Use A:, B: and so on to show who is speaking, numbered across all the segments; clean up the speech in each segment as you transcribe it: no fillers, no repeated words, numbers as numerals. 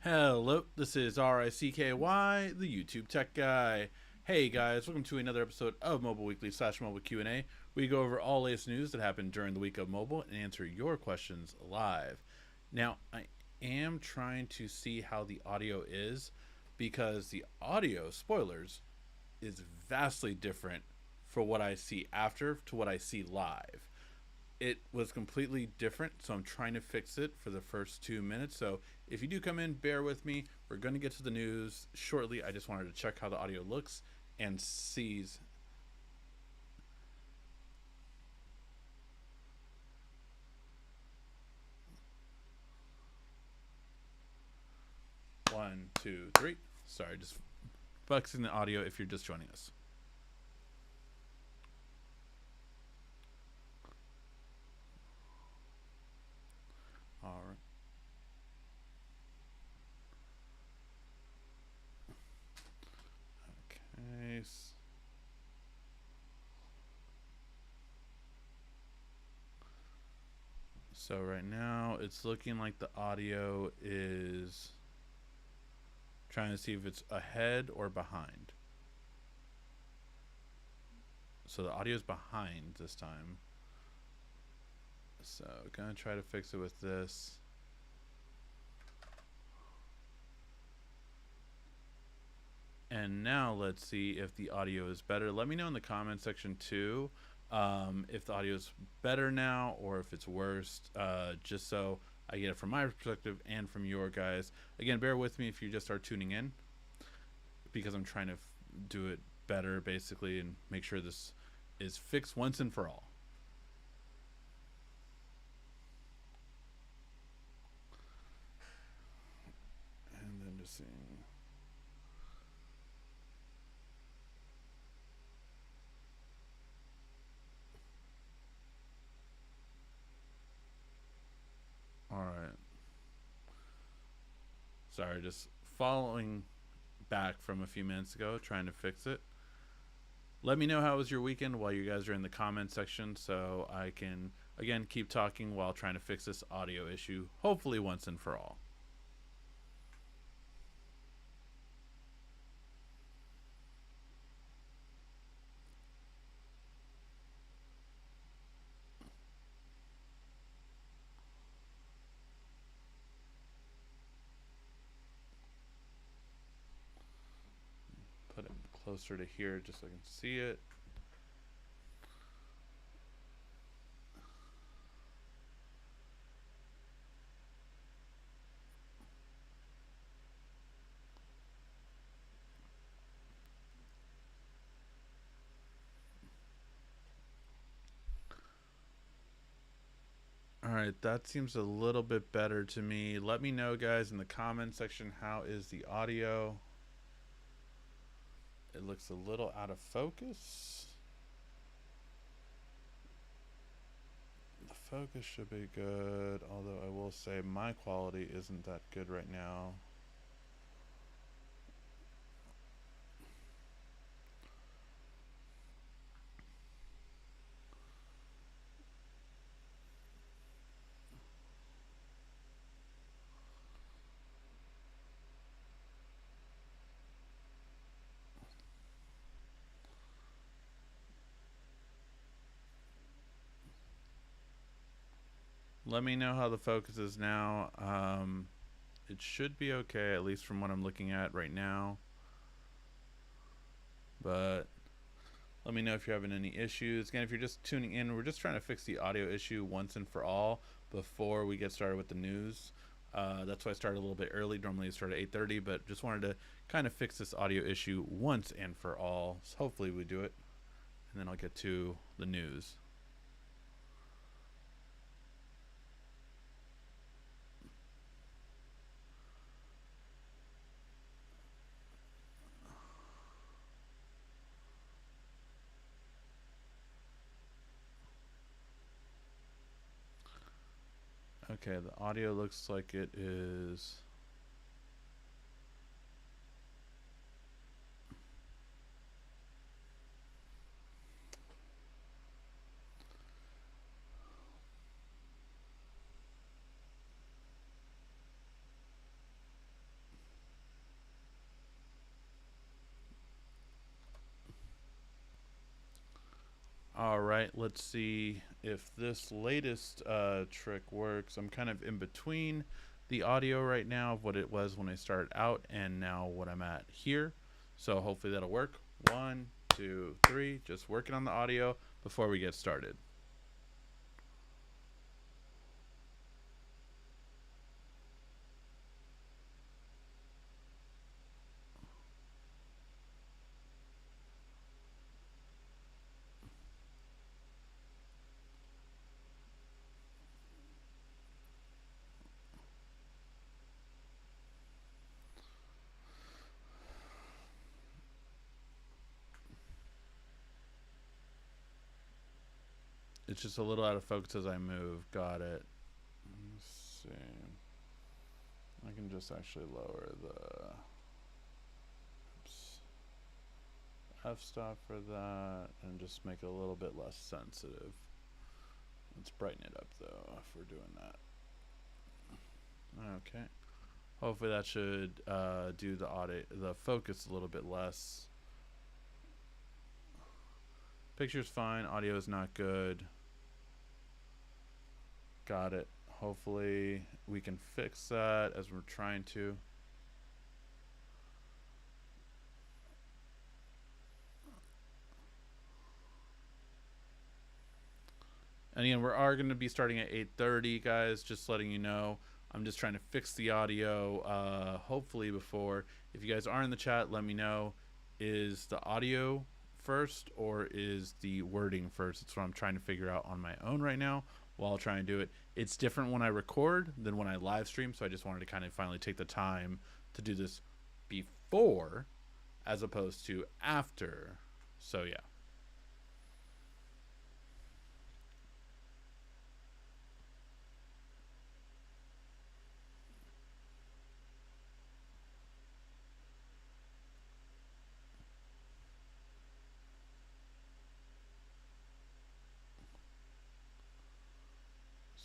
A: Hello, this is RICKY, the YouTube Tech Guy. Hey guys, welcome to another episode of Mobile Weekly / Mobile Q&A. We go over all latest news that happened during the week of mobile and answer your questions live. Now, I am trying to see how the audio is because the audio, spoilers, is vastly different for what I see after to what I see live. It was completely different, so I'm trying to fix it for the first 2 minutes. So if you do come in, bear with me. We're going to get to the news shortly. I just wanted to check how the audio looks and sees. One, two, three. Sorry, just flexing the audio if you're just joining us. All right. Okay. So right now it's looking like the audio is trying to see if it's ahead or behind. So the audio is behind this time. So gonna try to fix it with this. And now let's see if the audio is better. Let me know in the comment section too if the audio is better now or if it's worse, just so I get it from my perspective and from your guys. Again, bear with me if you just start tuning in because I'm trying to do it better basically and make sure this is fixed once and for all. And then just seeing. All right. Sorry, just following back from a few minutes ago, trying to fix it. Let me know how was your weekend while you guys are in the comment section so I can, again, keep talking while trying to fix this audio issue, hopefully once and for all. Put it closer to here just so I can see it. All right, that seems a little bit better to me. Let me know, guys, in the comment section, how is the audio? It looks a little out of focus. The focus should be good, although I will say my quality isn't that good right now. Let me know how the focus is now. It should be okay, at least from what I'm looking at right now. But let me know if you're having any issues. Again, if you're just tuning in, we're just trying to fix the audio issue once and for all before we get started with the news. That's why I started a little bit early. Normally I start at 8:30, but just wanted to kind of fix this audio issue once and for all. So hopefully we do it, and then I'll get to the news. Okay, the audio looks like it is. All right, let's see if this latest trick works. I'm kind of in between the audio right now of what it was when I started out and now what I'm at here. So hopefully that'll work. 1, 2, 3. Just working on the audio before we get started. It's just a little out of focus as I move. Got it. Let's see. I can just actually lower the f-stop for that and just make it a little bit less sensitive. Let's brighten it up though if we're doing that. Okay. Hopefully that should do the focus a little bit less. Picture's fine. Audio is not good. Got it. Hopefully we can fix that as we're trying to. And again, we are going to be starting at 8:30, guys. Just letting you know. I'm just trying to fix the audio. Hopefully before. If you guys are in the chat, let me know. Is the audio first or is the wording first? That's what I'm trying to figure out on my own right now while trying to do it. It's different when I record than when I live stream, so I just wanted to kind of finally take the time to do this before as opposed to after. So yeah.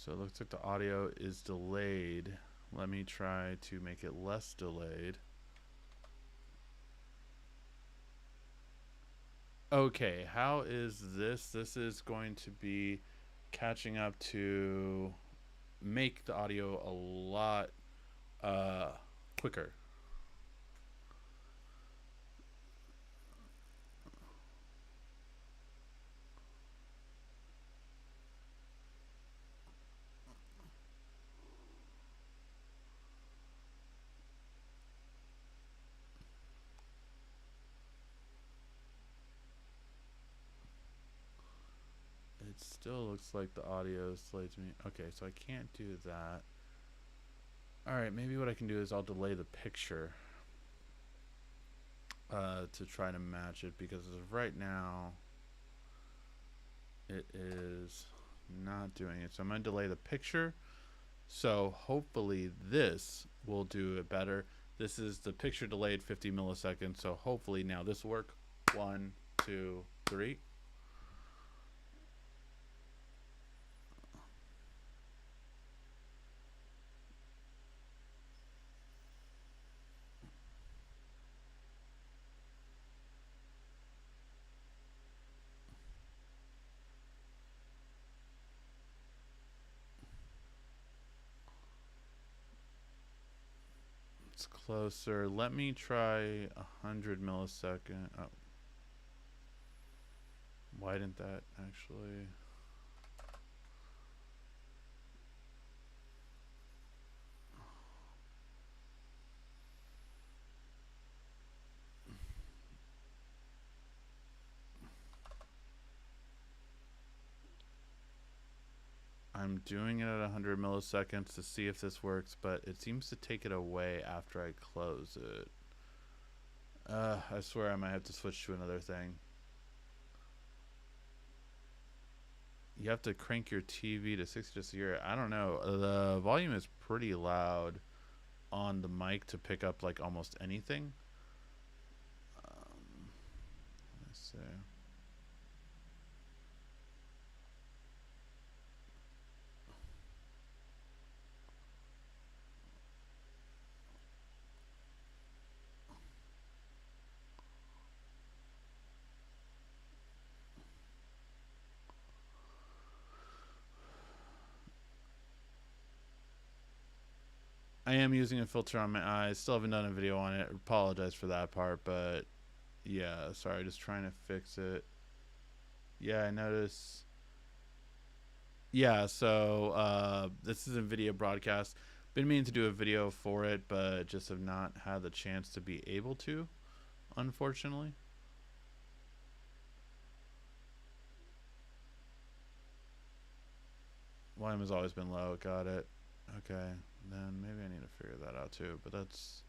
A: So it looks like the audio is delayed. Let me try to make it less delayed. Okay, how is this? This is going to be catching up to make the audio a lot quicker. It still looks like the audio is delayed to me. Okay, so I can't do that. Alright, maybe what I can do is I'll delay the picture to try to match it, because as of right now it is not doing it. So I'm going to delay the picture. So hopefully this will do it better. This is the picture delayed 50 milliseconds. So hopefully now this will work. 1, 2, 3. It's closer. Let me try 100 millisecond. Oh. Why didn't that actually? I'm doing it at 100 milliseconds to see if this works, but it seems to take it away after I close it. I swear I might have to switch to another thing. You have to crank your TV to 60 just to hear it. I don't know. The volume is pretty loud on the mic to pick up like almost anything. Let's see. I am using a filter on my eyes. Still haven't done a video on it. Apologize for that part, but yeah, sorry, just trying to fix it. Yeah, I notice. Yeah, so this is a video broadcast. Been meaning to do a video for it, but just have not had the chance to be able to, unfortunately. Volume has always been low. Got it. Okay, then maybe I need to figure that out too, but that's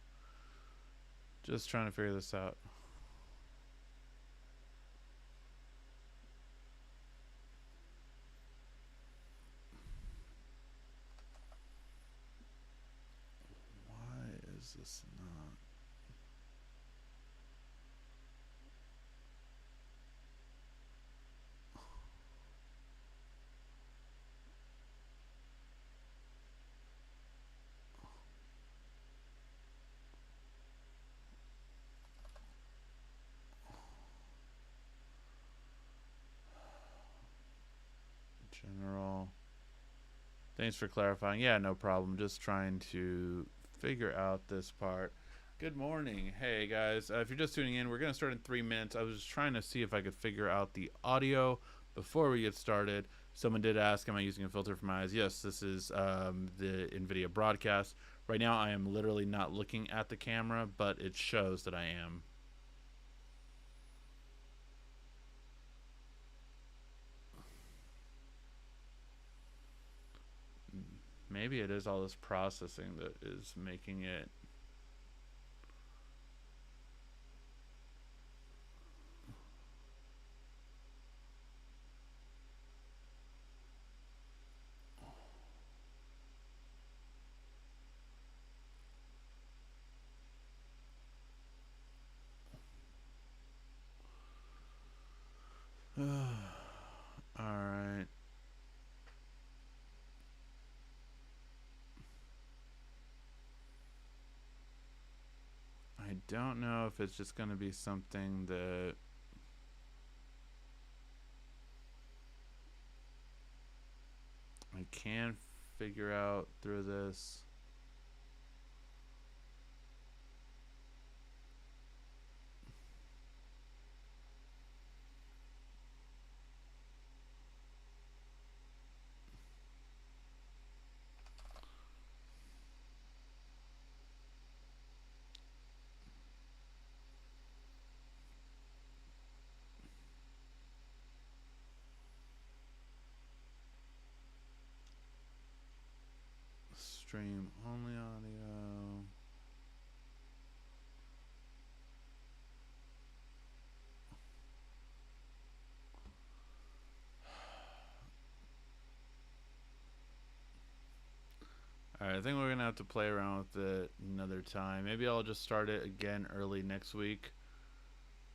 A: just trying to figure this out. Why is this not? General. Thanks for clarifying. Yeah, no problem. Just trying to figure out this part. Good morning. Hey, guys. If you're just tuning in, we're going to start in 3 minutes. I was just trying to see if I could figure out the audio before we get started. Someone did ask, am I using a filter for my eyes? Yes, this is the NVIDIA broadcast. Right now, I am literally not looking at the camera, but it shows that I am. Maybe it is all this processing that is making it. All right. I don't know if it's just going to be something that I can figure out through this. Stream only audio. Alright, I think we're gonna have to play around with it another time. Maybe I'll just start it again early next week.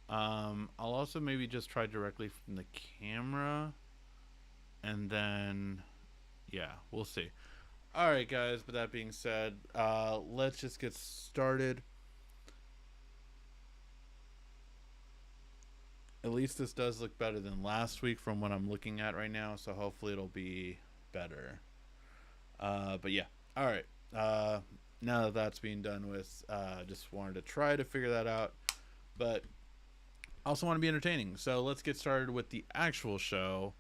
A: I'll also maybe just try directly from the camera, and then yeah, we'll see. Alright, guys, with that being said, let's just get started. At least this does look better than last week from what I'm looking at right now, so hopefully it'll be better. But yeah, alright. Now that that's being done with, just wanted to try to figure that out, but also want to be entertaining. So let's get started with the actual show.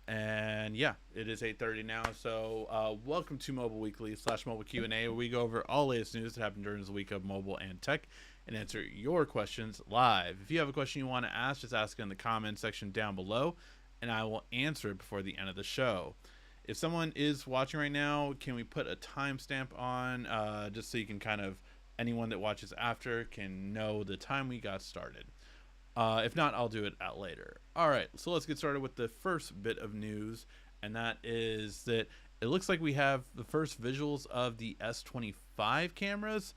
A: And yeah, it is 8:30 now. So welcome to Mobile Weekly / Mobile Q&A, where we go over all latest news that happened during the week of mobile and tech and answer your questions live. If you have a question you want to ask, just ask it in the comments section down below, and I will answer it before the end of the show. If someone is watching right now, can we put a timestamp on, just so you can kind of, anyone that watches after can know the time we got started. If not, I'll do it at later. All right, so let's get started with the first bit of news, and that is that it looks like we have the first visuals of the S25 cameras,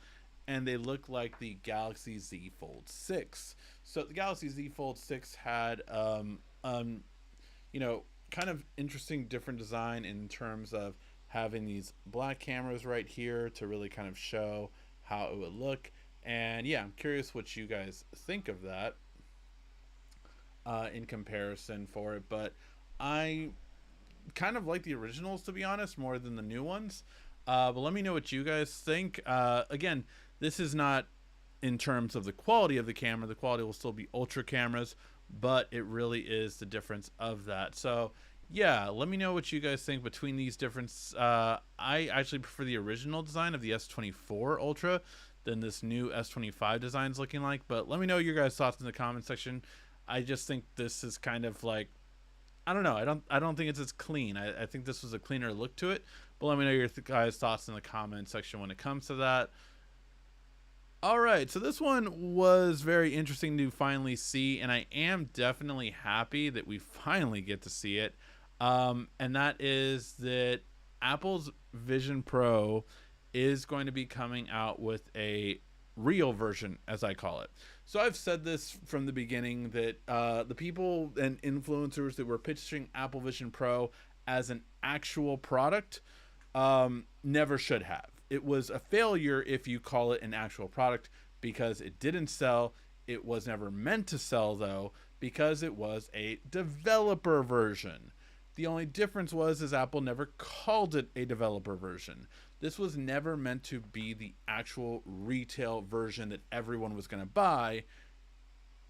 A: and they look like the Galaxy Z Fold 6. So the Galaxy Z Fold 6 had, kind of interesting different design in terms of having these black cameras right here to really kind of show how it would look. And yeah, I'm curious what you guys think of that. In comparison for it, but I kind of like the originals, to be honest, more than the new ones. But let me know what you guys think. Again, this is not in terms of the quality of the camera. The quality will still be ultra cameras, but it really is the difference of that. So yeah, let me know what you guys think between these different. I actually prefer the original design of the S24 Ultra than this new S25 design is looking like. But let me know your guys' thoughts in the comment section. I just think this is kind of like, I don't know. I don't think it's as clean. I think this was a cleaner look to it. But let me know your guys' thoughts in the comment section when it comes to that. All right, so this one was very interesting to finally see, and I am definitely happy that we finally get to see it. And that is that Apple's Vision Pro is going to be coming out with a real version, as I call it. So I've said this from the beginning that the people and influencers that were pitching Apple Vision Pro as an actual product never should have. It was a failure if you call it an actual product because it didn't sell. It was never meant to sell, though, because it was a developer version. The only difference was is Apple never called it a developer version. This was never meant to be the actual retail version that everyone was going to buy,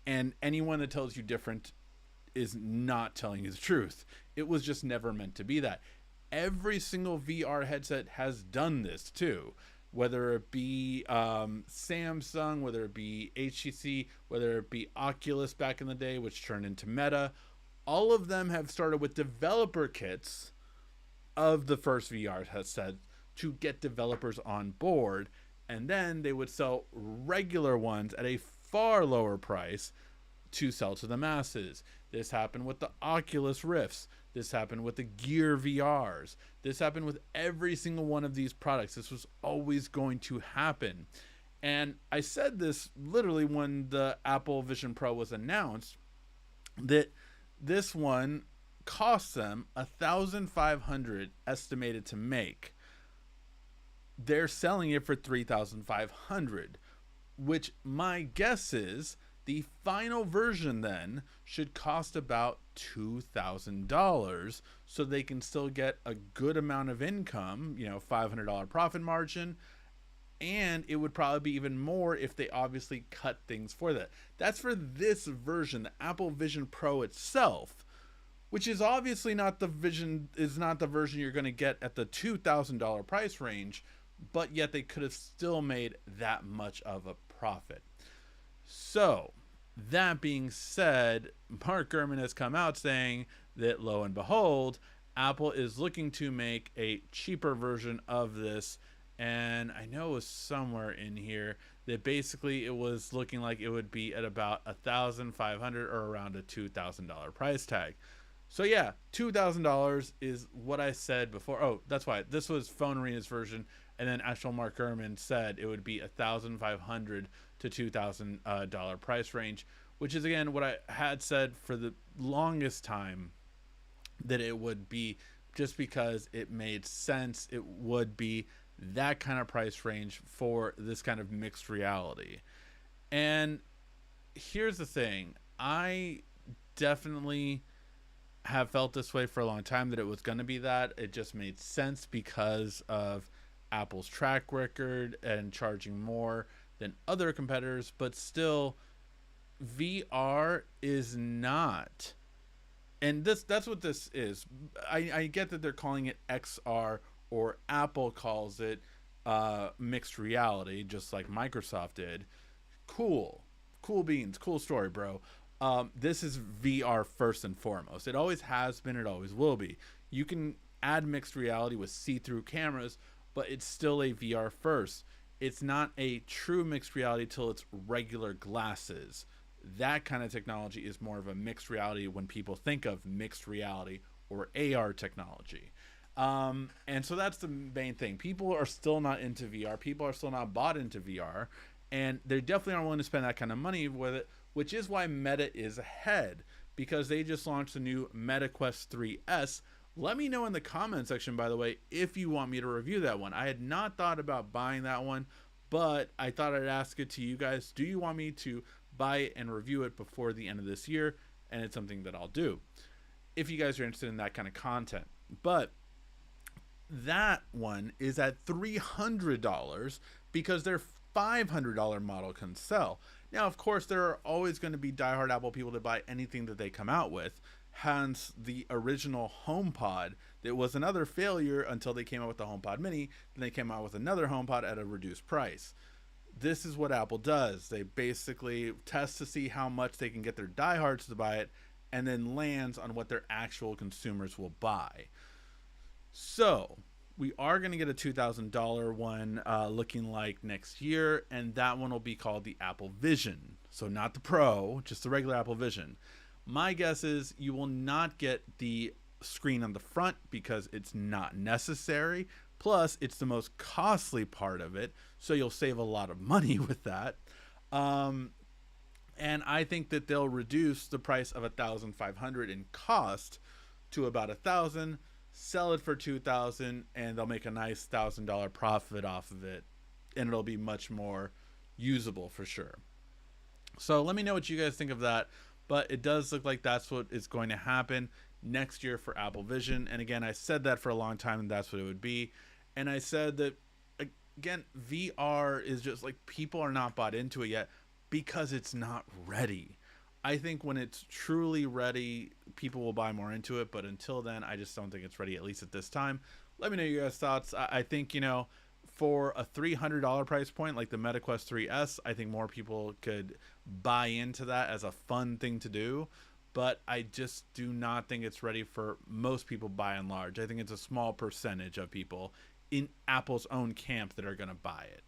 A: and anyone that tells you different is not telling you the truth. It was just never meant to be that. Every single VR headset has done this too, whether it be Samsung, whether it be HTC, whether it be Oculus back in the day, which turned into Meta. All of them have started with developer kits of the first VR headset to get developers on board, and then they would sell regular ones at a far lower price to sell to the masses. This happened with the Oculus Rifts. This happened with the Gear VRs. This happened with every single one of these products. This was always going to happen. And I said this literally when the Apple Vision Pro was announced, that this one cost them $1,500 estimated to make. They're selling it for $3,500, which my guess is the final version then should cost about $2,000, so they can still get a good amount of income, $500 profit margin, and it would probably be even more if they obviously cut things for that. That's for this version, the Apple Vision Pro itself, which is obviously not the version you're going to get at the $2,000 price range, but yet they could have still made that much of a profit. So, that being said, Mark Gurman has come out saying that, lo and behold, Apple is looking to make a cheaper version of this. And I know it was somewhere in here that basically it was looking like it would be at about $1,500 or around a $2,000 price tag. So yeah, $2,000 is what I said before. Oh, that's why this was Phone Arena's version, and then actual Mark Gurman said it would be $1,500 to $2,000 price range, which is again what I had said for the longest time that it would be, just because it made sense. It would be that kind of price range for this kind of mixed reality. And here's the thing, I definitely have felt this way for a long time, that it was going to be that. It just made sense because of Apple's track record and charging more than other competitors, but still VR is not, and that's what this is. I get that they're calling it XR, or Apple calls it mixed reality, just like Microsoft did. Cool beans, cool story, bro. This is VR first and foremost. It always has been, it always will be. You can add mixed reality with see-through cameras, but it's still a VR first. It's not a true mixed reality till it's regular glasses. That kind of technology is more of a mixed reality when people think of mixed reality or AR technology. And so that's the main thing. People are still not into VR. People are still not bought into VR. And they definitely aren't willing to spend that kind of money with it, which is why Meta is ahead, because they just launched the new Meta Quest 3S. Let me know in the comment section, by the way, if you want me to review that one. I had not thought about buying that one, but I thought I'd ask it to you guys. Do you want me to buy it and review it before the end of this year? And it's something that I'll do if you guys are interested in that kind of content. But That one is at $300 because their $500 model can sell. Now, of course, there are always going to be diehard Apple people to buy anything that they come out with. Hence, the original HomePod that was another failure until they came out with the HomePod Mini. Then they came out with another HomePod at a reduced price. This is what Apple does. They basically test to see how much they can get their diehards to buy it, and then lands on what their actual consumers will buy. So we are going to get a $2,000 one looking like next year, and that one will be called the Apple Vision. So not the Pro, just the regular Apple Vision. My guess is you will not get the screen on the front because it's not necessary. Plus, it's the most costly part of it, so you'll save a lot of money with that. And I think that they'll reduce the price of $1,500 in cost to about $1,000, sell it for $2,000, and they'll make a nice $1,000 profit off of it, and it'll be much more usable for sure. So let me know what you guys think of that. But it does look like that's what is going to happen next year for Apple Vision. And again, I said that for a long time, and that's what it would be. And I said that, again, VR is just like people are not bought into it yet because it's not ready. I think when it's truly ready, people will buy more into it. But until then, I just don't think it's ready, at least at this time. Let me know your guys' thoughts. I think, for a $300 price point like the MetaQuest 3S, I think more people could buy into that as a fun thing to do. But I just do not think it's ready for most people by and large. I think it's a small percentage of people in Apple's own camp that are going to buy it.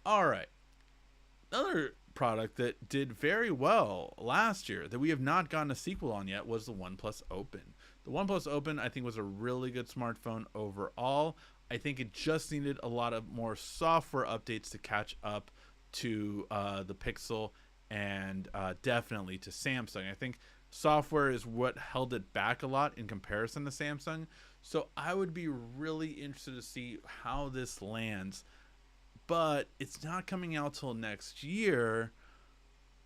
A: All right. Another product that did very well last year that we have not gotten a sequel on yet was the OnePlus Open. The OnePlus Open, I think, was a really good smartphone overall. I think it just needed a lot of more software updates to catch up to the Pixel and definitely to Samsung. I think software is what held it back a lot in comparison to Samsung. So I would be really interested to see how this lands. But it's not coming out till next year,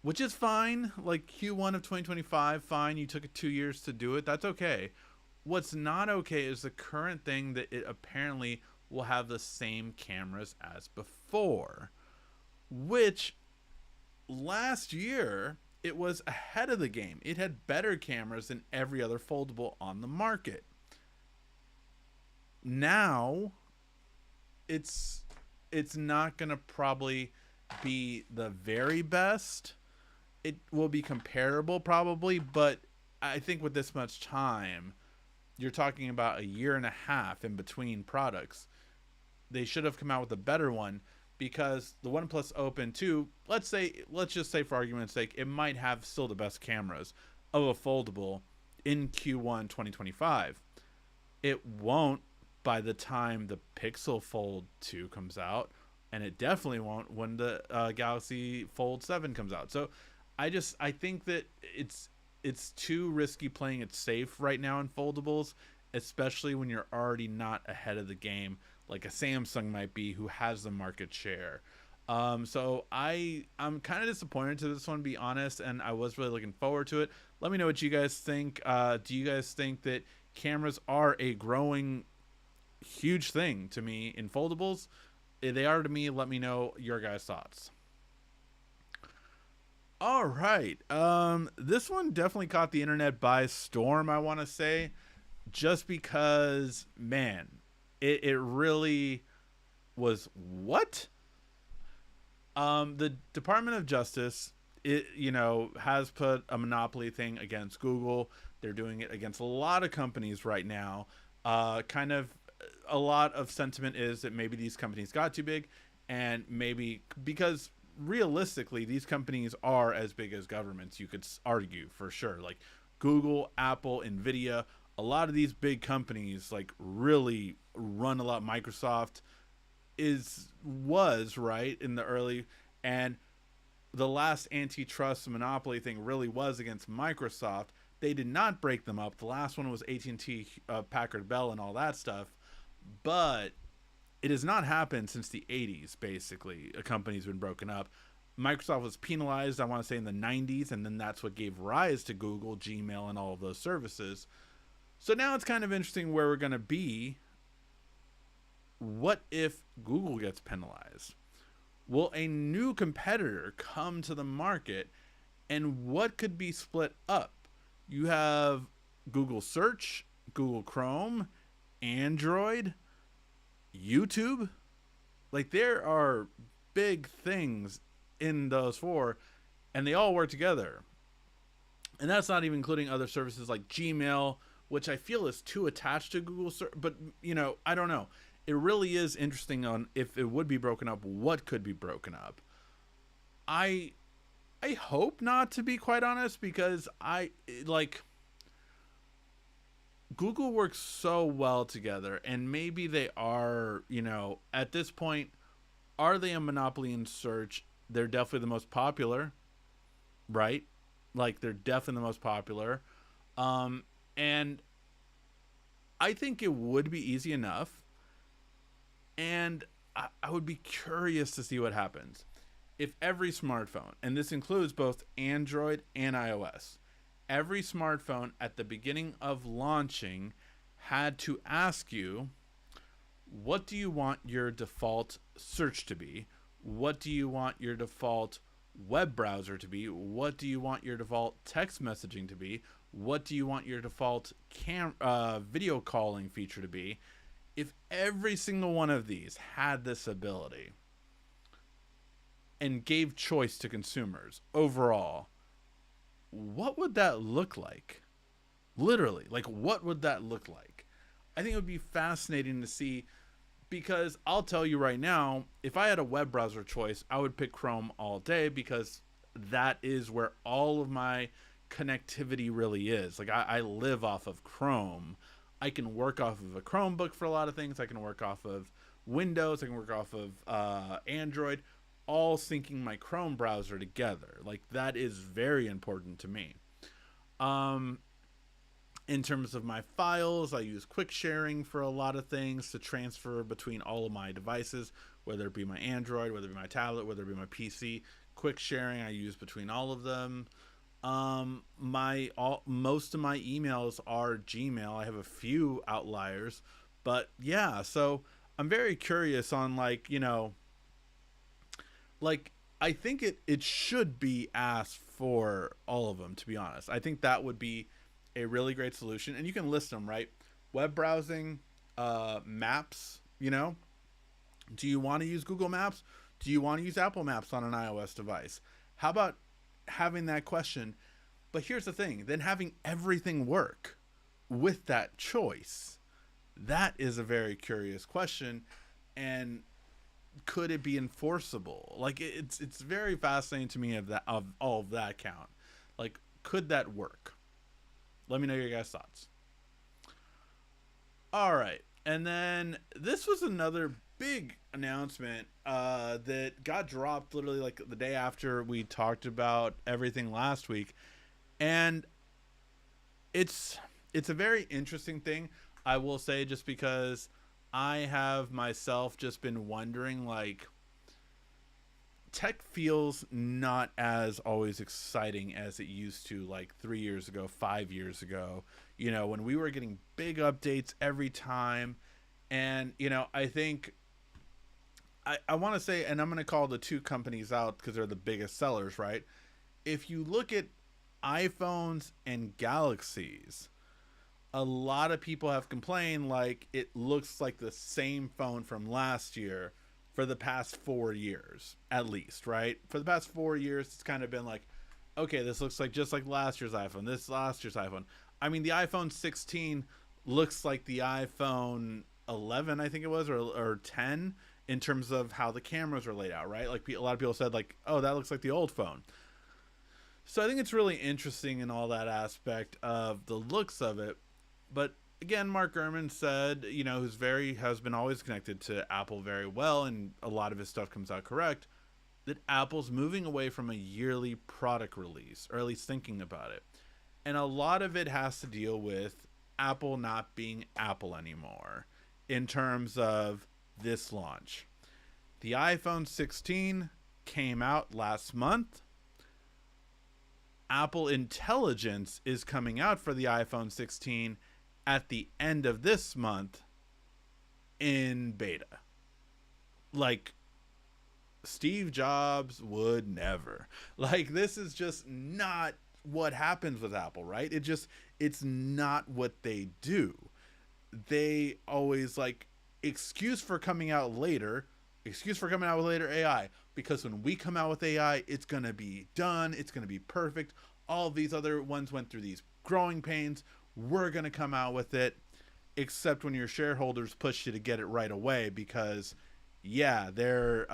A: which is fine. Like Q1 of 2025, fine. You took it 2 years to do it. That's okay. What's not okay is the current thing that it apparently will have the same cameras as before, which last year it was ahead of the game. It had better cameras than every other foldable on the market. Now it's not going to probably be the very best. It will be comparable probably, but I think with this much time, you're talking about a year and a half in between products. They should have come out with a better one because the OnePlus Open 2, let's just say for argument's sake, it might have still the best cameras of a foldable in Q1 2025. It won't by the time the Pixel Fold 2 comes out, and it definitely won't when the Galaxy Fold 7 comes out. So I think that it's too risky playing it safe right now in foldables, especially when you're already not ahead of the game like a Samsung might be, who has the market share. So I'm kind of disappointed to this one, to be honest, and I was really looking forward to it. Let me know what you guys think. Do you guys think that cameras are a growing huge thing to me in foldables? If they are to me, let me know your guys' thoughts. All right. This one definitely caught the internet by storm, I want to say, just because, man, it really was what? The Department of Justice, has put a monopoly thing against Google. They're doing it against a lot of companies right now. Kind of a lot of sentiment is that maybe these companies got too big, and maybe because realistically these companies are as big as governments, you could argue for sure. Like Google, Apple, Nvidia, a lot of these big companies like really run a lot. Microsoft was right in the early, and the last antitrust monopoly thing really was against Microsoft. They did not break them up. The last one was AT&T, Packard Bell, and all that stuff. But it has not happened since the 80s, basically. A company's been broken up. Microsoft was penalized, I want to say, in the 90s, and then that's what gave rise to Google, Gmail, and all of those services. So now it's kind of interesting where we're going to be. What if Google gets penalized? Will a new competitor come to the market, and what could be split up? You have Google Search, Google Chrome, Android, YouTube. Like, there are big things in those four, and they all work together. And that's not even including other services like Gmail, which I feel is too attached to Google Search. But, I don't know. It really is interesting on if it would be broken up, what could be broken up. I hope not, to be quite honest, because Google works so well together, and maybe they are, at this point, are they a monopoly in search? They're definitely the most popular, right? Like, they're definitely the most popular. And I think it would be easy enough. And I would be curious to see what happens if every smartphone, and this includes both Android and iOS, every smartphone at the beginning of launching had to ask you, what do you want your default search to be? What do you want your default web browser to be? What do you want your default text messaging to be? What do you want your default video calling feature to be? If every single one of these had this ability and gave choice to consumers overall, what would that look like? Literally, like, what would that look like? I think it would be fascinating to see, because I'll tell you right now, if I had a web browser choice, I would pick Chrome all day, because that is where all of my connectivity really is. Like, I live off of Chrome. I can work off of a Chromebook for a lot of things. I can work off of Windows. I can work off of Android, all syncing my Chrome browser together. Like, that is very important to me. In terms of my files, I use quick sharing for a lot of things to transfer between all of my devices, whether it be my Android, whether it be my tablet, whether it be my PC. Quick sharing I use between all of them. Most of my emails are Gmail. I have a few outliers, but yeah, so I'm very curious on, I think it should be asked for all of them, to be honest. I think that would be a really great solution, and you can list them, right? Web browsing, maps, do you want to use Google Maps? Do you want to use Apple Maps on an iOS device? How about having that question? But here's the thing, then having everything work with that choice. That is a very curious question, and could it be enforceable? Like, it's very fascinating to me of all of that count. Like, could that work? Let me know your guys' thoughts. All right, and then this was another big announcement that got dropped literally like the day after we talked about everything last week, and it's a very interesting thing, I will say, just because I have myself just been wondering, like, tech feels not as always exciting as it used to, like 3 years ago, 5 years ago, when we were getting big updates every time. And, I think I want to say, and I'm going to call the two companies out because they're the biggest sellers, right? If you look at iPhones and Galaxies, a lot of people have complained like it looks like the same phone from last year for the past 4 years, at least, right? For the past 4 years, it's kind of been like, okay, this looks like just like last year's iPhone, this last year's iPhone. I mean, the iPhone 16 looks like the iPhone 11, I think it was, or 10, in terms of how the cameras are laid out, right? Like, a lot of people said, like, oh, that looks like the old phone. So I think it's really interesting in all that aspect of the looks of it. But again, Mark Gurman said, has been always connected to Apple very well, and a lot of his stuff comes out correct, that Apple's moving away from a yearly product release, or at least thinking about it. And a lot of it has to deal with Apple not being Apple anymore in terms of this launch. The iPhone 16 came out last month. Apple Intelligence is coming out for the iPhone 16 at the end of this month in beta. Like, Steve Jobs would never. Like, this is just not what happens with Apple, right? It's not what they do. They always like excuse for coming out later, excuse for coming out with later AI, because when we come out with AI, it's going to be done, it's going to be perfect. All these other ones went through these growing pains. We're going to come out with it, except when your shareholders push you to get it right away, because yeah, they're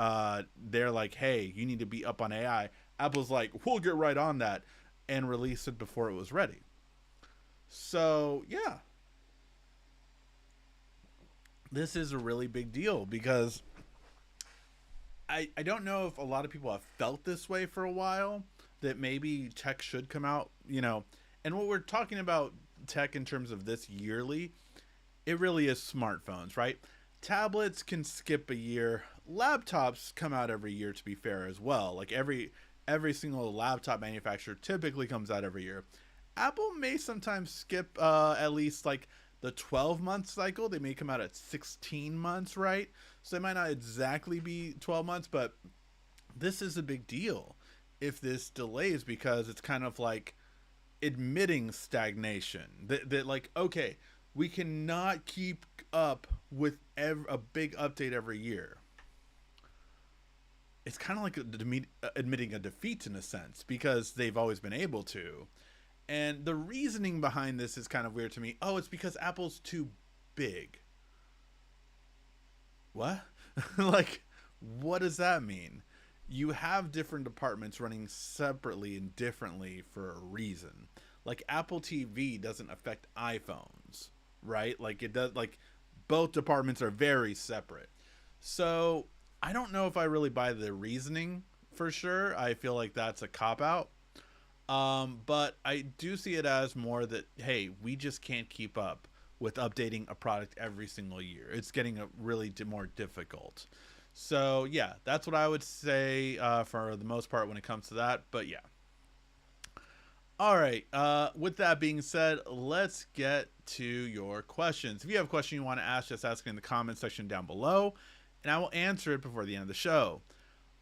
A: like, hey, you need to be up on AI. Apple's like, we'll get right on that, and release it before it was ready. So yeah, this is a really big deal, because I don't know if a lot of people have felt this way for a while, that maybe tech should come out, and what we're talking about tech in terms of this yearly, it really is smartphones, right? Tablets can skip a year. Laptops come out every year, to be fair, as well. Like every single laptop manufacturer typically comes out every year. Apple may sometimes skip at least like the 12-month cycle. They may come out at 16 months, right? So they might not exactly be 12 months, but this is a big deal if this delays, because it's kind of like admitting stagnation. That like, okay, we cannot keep up with a big update every year. It's kind of like admitting a defeat in a sense, because they've always been able to. And the reasoning behind this is kind of weird to me. Oh, it's because Apple's too big. What? Like, what does that mean? You have different departments running separately and differently for a reason. Like, Apple TV doesn't affect iPhones, right? Like, it does, like, both departments are very separate. So I don't know if I really buy the reasoning for sure. I feel like that's a cop out. But I do see it as more that, hey, we just can't keep up with updating a product every single year. It's getting really more difficult. So yeah, that's what I would say for the most part when it comes to that. But yeah. All right. With that being said, let's get to your questions. If you have a question you want to ask, just ask it in the comment section down below, and I will answer it before the end of the show.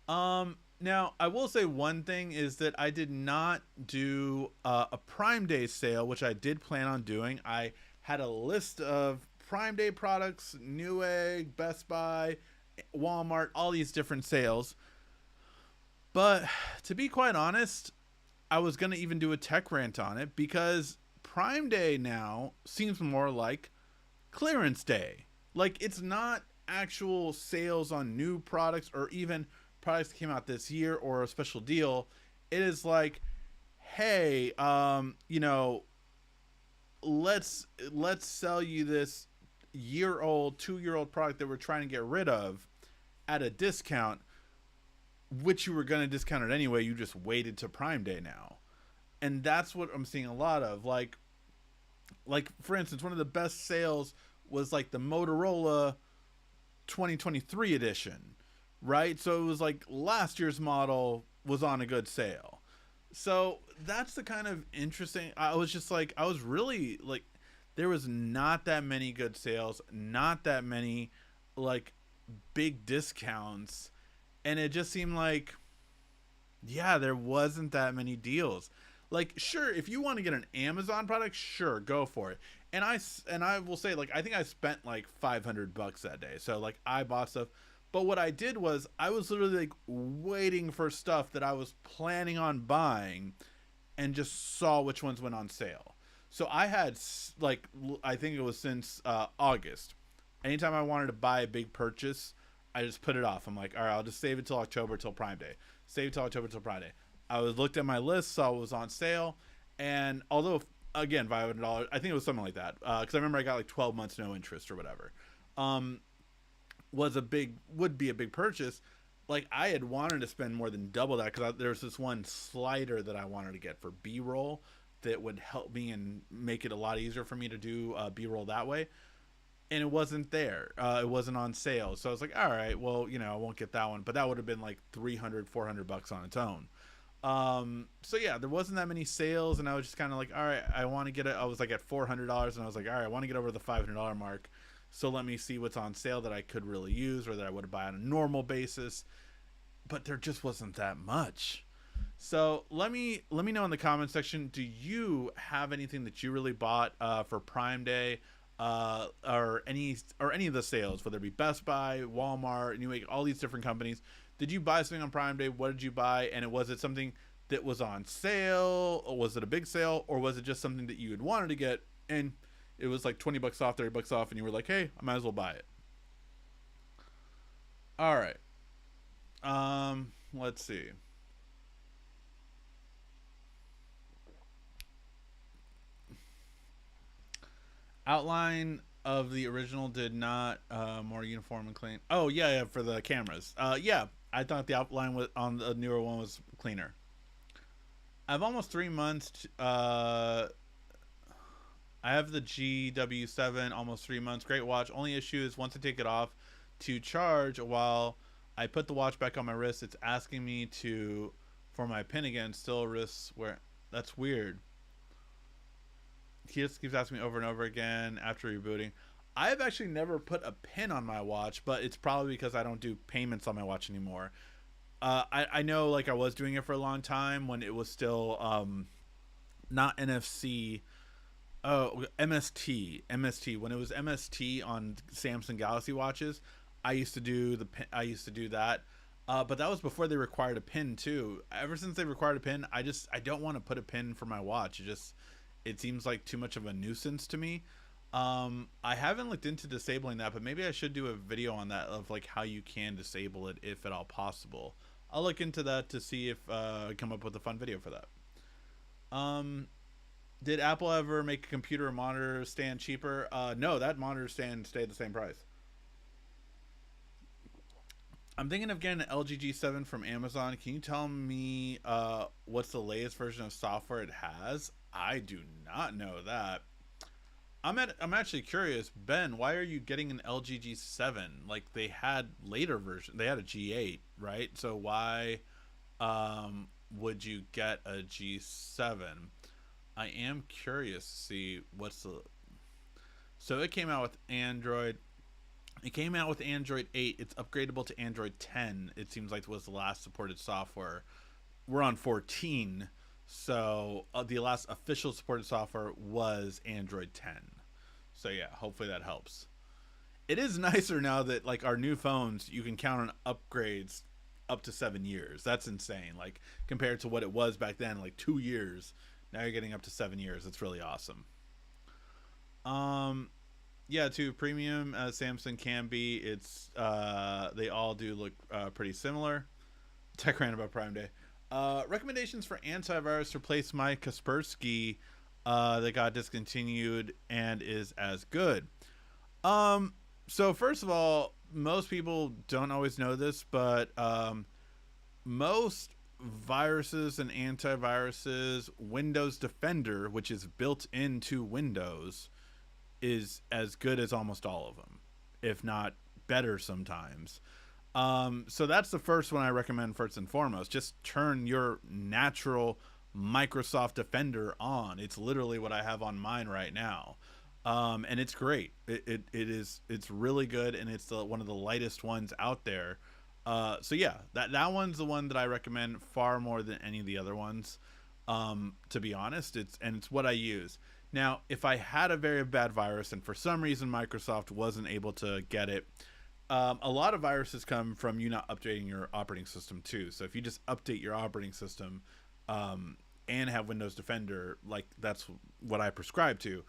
A: Now, I will say one thing is that I did not do a Prime Day sale, which I did plan on doing. I had a list of Prime Day products, Newegg, Best Buy, Walmart, all these different sales. But to be quite honest, I was going to even do a tech rant on it, because Prime Day now seems more like clearance day. Like, it's not actual sales on new products or even products that came out this year or a special deal. It is like, hey, let's sell you this year-old, 2-year-old product that we're trying to get rid of at a discount, which you were going to discount it anyway. You just waited to Prime Day now. And that's what I'm seeing a lot of. Like for instance, one of the best sales was like the Motorola 2023 edition, right? So it was like last year's model was on a good sale. So that's the kind of interesting. I was really like, there was not that many good sales, not that many like big discounts, and it just seemed like, yeah, there wasn't that many deals. Like, sure, if you want to get an Amazon product, sure, go for it. And I will say, like, I think I spent like $500 that day. So like, I bought stuff. But what I did was, I was literally like waiting for stuff that I was planning on buying, and just saw which ones went on sale. So I had like, I think it was since August. Anytime I wanted to buy a big purchase, I just put it off. I'm like, all right, I'll just save it till October, till Prime Day. Save it till October, till Prime Day. I looked at my list, saw it was on sale, and although, again, $500, I think it was something like that, because I remember I got like 12 months no interest or whatever. Would be a big purchase. Like, I had wanted to spend more than double that, because there's this one slider that I wanted to get for B-roll that would help me and make it a lot easier for me to do B-roll that way. And it wasn't there. It wasn't on sale. So I was like, all right, well, I won't get that one. But that would have been like $300, $400 on its own. So yeah, there wasn't that many sales, and I was just kind of like, all right, I want to get it. I was like at $400, and I was like, all right, I want to get over the $500 mark. So let me see what's on sale that I could really use, or that I would buy on a normal basis. But there just wasn't that much. So let me know in the comment section. Do you have anything that you really bought for Prime Day, or any of the sales, whether it be Best Buy, Walmart, Newegg, all these different companies? Did you buy something on Prime Day? What did you buy? And was it something that was on sale, or was it a big sale, or was it just something that you had wanted to get and it was like $20 off, $30 off, and you were like, hey, I might as well buy it. All right. Let's see. Outline of the original did not more uniform and clean. Oh yeah, yeah, for the cameras. Yeah, I thought the outline on the newer one was cleaner. I've almost 3 months. I have the GW7, almost 3 months. Great watch. Only issue is once I take it off to charge, while I put the watch back on my wrist, it's asking me to for my pin again. Still wrists where that's weird. He just keeps asking me over and over again after rebooting. I've actually never put a pin on my watch, but it's probably because I don't do payments on my watch anymore. I know, like, I was doing it for a long time when it was still not NFC. Oh, MST. When it was MST on Samsung Galaxy watches, I used to do that. But that was before they required a pin too. Ever since they required a pin, I don't want to put a pin for my watch. It seems like too much of a nuisance to me. I haven't looked into disabling that, but maybe I should do a video on that, of like how you can disable it if at all possible. I'll look into that to see if I come up with a fun video for that. Did Apple ever make a computer or monitor stand cheaper? No, that monitor stand stayed the same price. I'm thinking of getting an LG G7 from Amazon. Can you tell me what's the latest version of software it has? I do not know that. I'm actually curious, Ben. Why are you getting an LG G7? Like, they had later version. They had a G8, right? So why would you get a G7? I am curious to see what's the. So it came out with Android. It came out with Android 8. It's upgradable to Android 10. It seems like it was the last supported software. We're on 14. So the last official supported software was Android 10. So yeah, hopefully that helps. It is nicer now that, like, our new phones, you can count on upgrades up to 7 years. That's insane. Like, compared to what it was back then, like 2 years. Now you're getting up to 7 years. It's really awesome. Yeah, too premium as Samsung can be. It's they all do look pretty similar. Tech rant about Prime Day. Recommendations for antivirus to replace my Kaspersky that got discontinued and is as good. So first of all, most people don't always know this, but most viruses and antiviruses, Windows Defender, which is built into Windows, is as good as almost all of them, if not better sometimes. So that's the first one I recommend first and foremost. Just turn your natural Microsoft Defender on. It's literally what I have on mine right now. And it's great. It's really good, and it's one of the lightest ones out there. So yeah, that one's the one that I recommend far more than any of the other ones. To be honest, it's what I use. Now, if I had a very bad virus and for some reason Microsoft wasn't able to get it, a lot of viruses come from you not updating your operating system too. So if you just update your operating system and have Windows Defender, like that's what I prescribe to,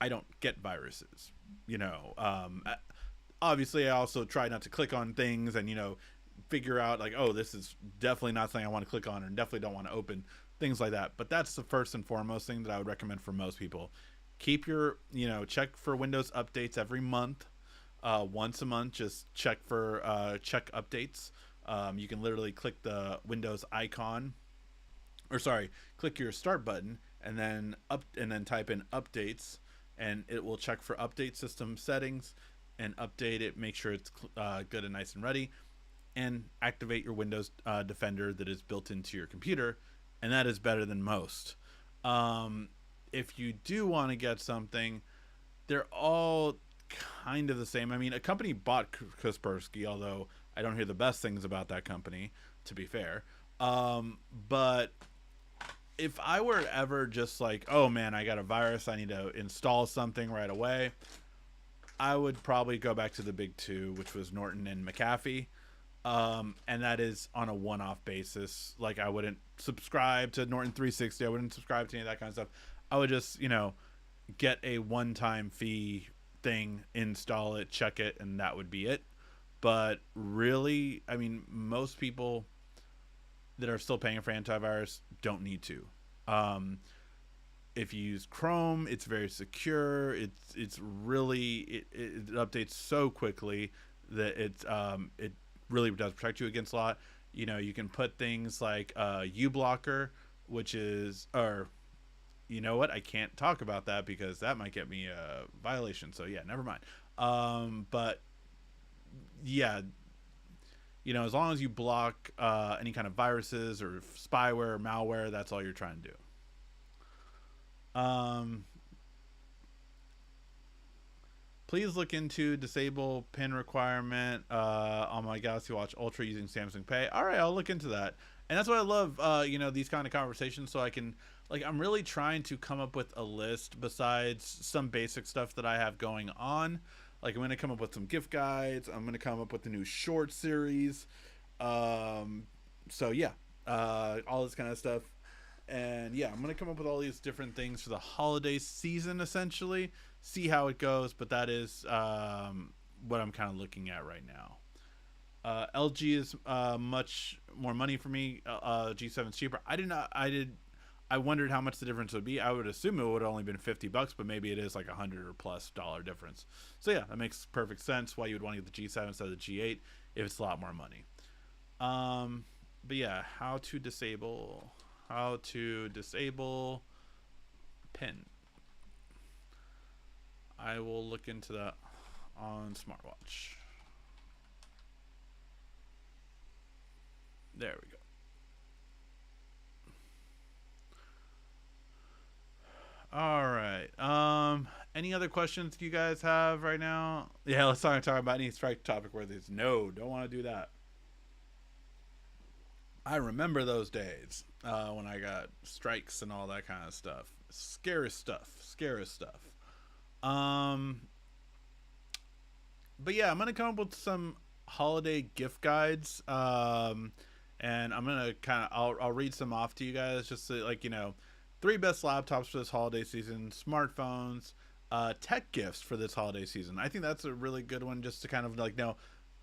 A: I don't get viruses. Obviously I also try not to click on things and figure out like, oh, this is definitely not something I want to click on, and definitely don't want to open, things like that. But that's the first and foremost thing that I would recommend for most people. Keep your check for Windows updates every month. Once a month, just check for check updates. You can literally click the Windows icon, or sorry, click your start button and then type in updates, and it will check for update system settings and update it, make sure it's good and nice and ready. and activate your Windows Defender that is built into your computer, and that is better than most. Um, if you do want to get something, they're all kind of the same. I mean, a company bought Kaspersky, although I don't hear the best things about that company, to be fair. But if I were ever just like, oh man, I got a virus, I need to install something right away, I would probably go back to the big two, which was Norton and McAfee. And that is on a one-off basis. Like, I wouldn't subscribe to Norton 360. I wouldn't subscribe to any of that kind of stuff. I would just, get a one-time fee thing, install it, check it, and that would be it. But really, I mean, most people that are still paying for antivirus don't need to. Um, if you use Chrome, it's very secure. It's really it updates so quickly that it really does protect you against a lot. You can put things like uBlocker, which is, or you know what? I can't talk about that because that might get me a violation. So yeah, never mind. But yeah, as long as you block any kind of viruses or spyware or malware, that's all you're trying to do. Please look into disable PIN requirement on my Galaxy Watch Ultra using Samsung Pay. All right, I'll look into that. And that's what I love, these kind of conversations, so I can, I'm really trying to come up with a list besides some basic stuff that I have going on. Like, I'm going to come up with some gift guides. I'm going to come up with the new short series. So, yeah, all this kind of stuff. And, yeah, I'm going to come up with all these different things for the holiday season, essentially. See how it goes, but that is what I'm kind of looking at right now. LG is much more money for me. G7 is cheaper. I wondered how much the difference would be. I would assume it would have only been $50, but maybe it is like $100 or plus difference. So yeah, that makes perfect sense why you would want to get the G7 instead of the G8 if it's a lot more money. But yeah, how to disable PIN. I will look into that on smartwatch. There we go. All right. Any other questions you guys have right now? Yeah, let's talk about any strike topic where there's no, don't want to do that. I remember those days when I got strikes and all that kind of stuff. Scary stuff. But yeah, I'm gonna come up with some holiday gift guides. And I'm gonna I'll read some off to you guys, just so, 3 best laptops for this holiday season, smartphones, tech gifts for this holiday season. I think that's a really good one, just to kind of know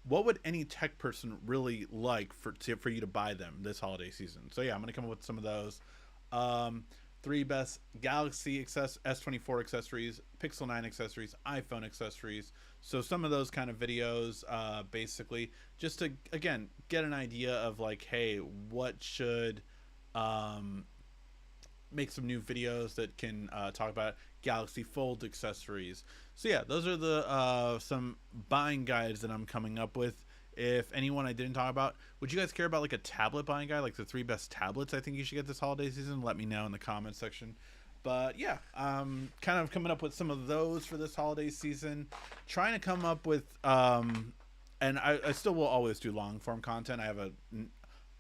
A: what would any tech person really like for you to buy them this holiday season. So yeah, I'm gonna come up with some of those. 3 best Galaxy S24 accessories, Pixel 9 accessories, iPhone accessories. So some of those kind of videos, basically, just to, again, get an idea of hey, what should make some new videos that can talk about Galaxy Fold accessories. So yeah, those are the some buying guides that I'm coming up with. If anyone I didn't talk about, would you guys care about a tablet buying guide, the 3 best tablets I think you should get this holiday season? Let me know in the comments section. But yeah, kind of coming up with some of those for this holiday season. Trying to come up with, and I still will always do long form content. I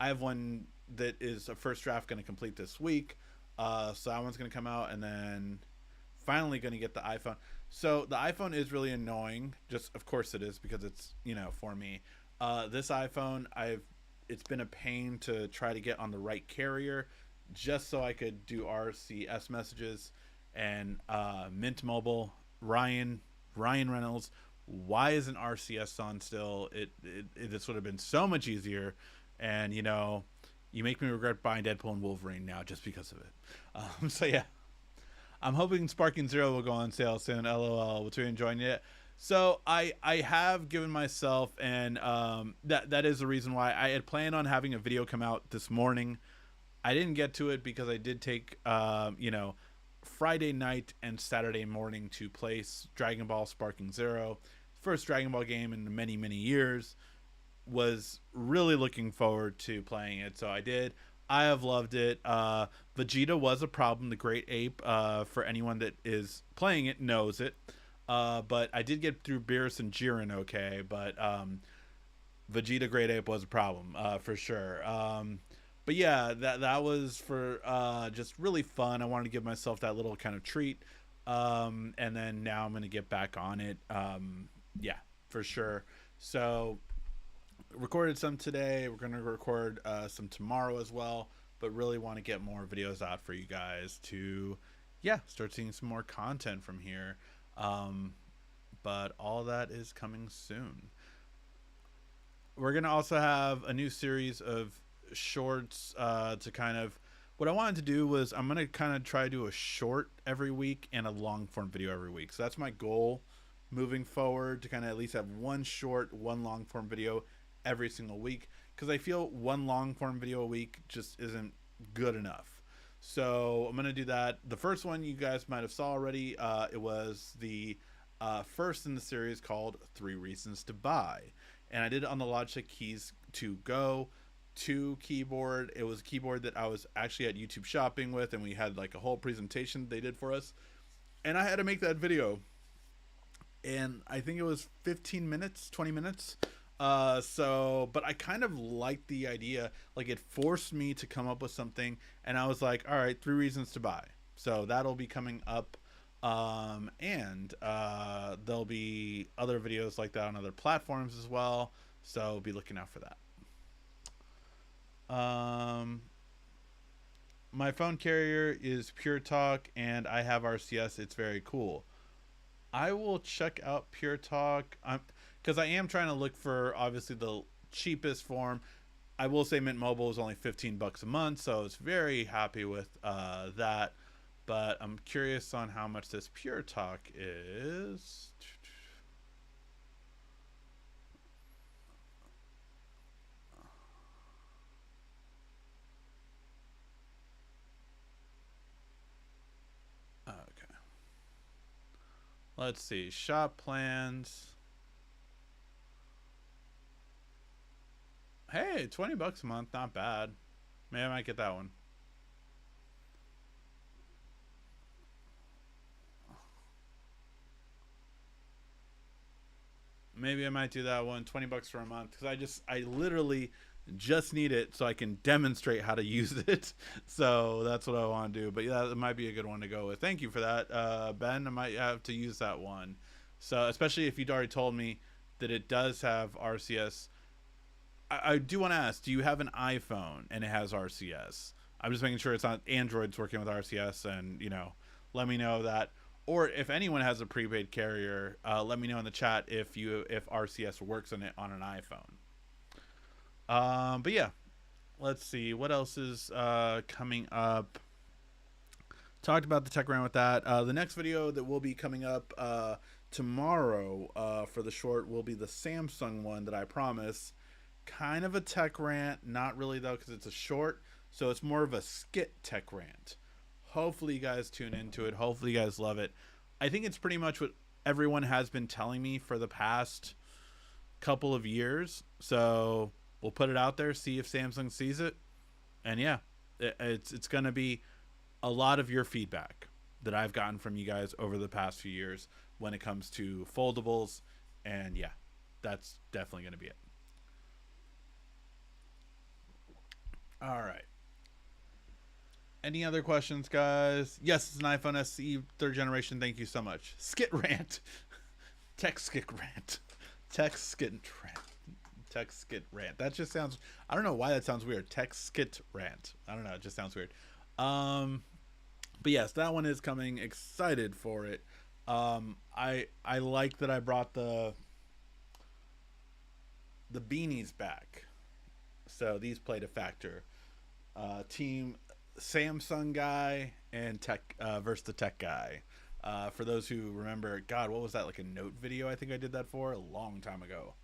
A: have one that is a first draft going to complete this week. So that one's going to come out, and then finally going to get the iPhone. So the iPhone is really annoying. Just, of course it is, because it's, for me. This iPhone, it's been a pain to try to get on the right carrier, just so I could do RCS messages. And Mint Mobile, Ryan Reynolds, why isn't RCS on still? This would have been so much easier. And you make me regret buying Deadpool and Wolverine now just because of it. So yeah, I'm hoping Sparking Zero will go on sale soon. LOL. What's you enjoying it? So I have given myself, and that is the reason why I had planned on having a video come out this morning. I didn't get to it because I did take Friday night and Saturday morning to play Dragon Ball Sparking Zero, first Dragon Ball game in many years. was really looking forward to playing it, so I did. I have loved it. Vegeta was a problem. The Great Ape, for anyone that is playing it, knows it. But I did get through Beerus and Jiren okay, but Vegeta Great Ape was a problem, for sure. But yeah, that was for just really fun. I wanted to give myself that little kind of treat. And then now I'm going to get back on it. Yeah, for sure. So recorded some today. We're going to record some tomorrow as well, but really want to get more videos out for you guys to, yeah, start seeing some more content from here. But all that is coming soon. We're going to also have a new series of shorts to kind of, what I wanted to do was I'm going to kind of try to do a short every week and a long form video every week. So that's my goal moving forward, to kind of at least have one short, one long form video every single week, because I feel one long form video a week just isn't good enough. So I'm going to do that. The first one you guys might have saw already. It was the first in the series called 3 Reasons to Buy. And I did it on the Logitech Keys 2 Go 2 keyboard. It was a keyboard that I was actually at YouTube shopping with, and we had like a whole presentation they did for us. And I had to make that video. And I think it was 15 minutes, 20 minutes. But I kind of liked the idea. Like, it forced me to come up with something, and I was like, all right, 3 reasons to buy. So that'll be coming up. And there'll be other videos like that on other platforms as well. So be looking out for that. My phone carrier is Pure Talk, and I have RCS. It's very cool. I will check out Pure Talk, because I am trying to look for obviously the cheapest form. I will say Mint Mobile is only $15 a month, so it's very happy with that. But I'm curious on how much this Pure Talk is. Okay. Let's see. Shop plans. Hey, $20 a month, not bad. Maybe I might get that one. Maybe I might do that one. $20 for a month, because I literally just need it so I can demonstrate how to use it. So that's what I want to do. But yeah, that might be a good one to go with. Thank you for that, Ben. I might have to use that one. So especially if you'd already told me that it does have RCS. I do want to ask, do you have an iPhone and it has RCS? I'm just making sure it's not Android's working with RCS, and let me know that. Or if anyone has a prepaid carrier, let me know in the chat if RCS works on it on an iPhone. But yeah, let's see what else is coming up. Talked about the tech rant with that. The next video that will be coming up tomorrow for the short will be the Samsung one that I promise. Kind of a tech rant, not really though, because it's a short, so it's more of a skit tech rant. Hopefully you guys tune into it. Hopefully you guys love it. I think it's pretty much what everyone has been telling me for the past couple of years. So we'll put it out there, see if Samsung sees it. And yeah, it's going to be a lot of your feedback that I've gotten from you guys over the past few years when it comes to foldables. And yeah, that's definitely going to be it. All right. Any other questions, guys? Yes, it's an iPhone SE 3rd generation. Thank you so much. Skit rant. Tech skit rant. Tech skit rant. Tech skit rant. That just sounds, I don't know why that sounds weird. Tech skit rant. I don't know. It just sounds weird. But yes, that one is coming. Excited for it. I like that I brought the beanies back. So these played a factor. Team Samsung guy and tech versus the tech guy. For those who remember, God, what was that, like a Note video I think I did that for a long time ago.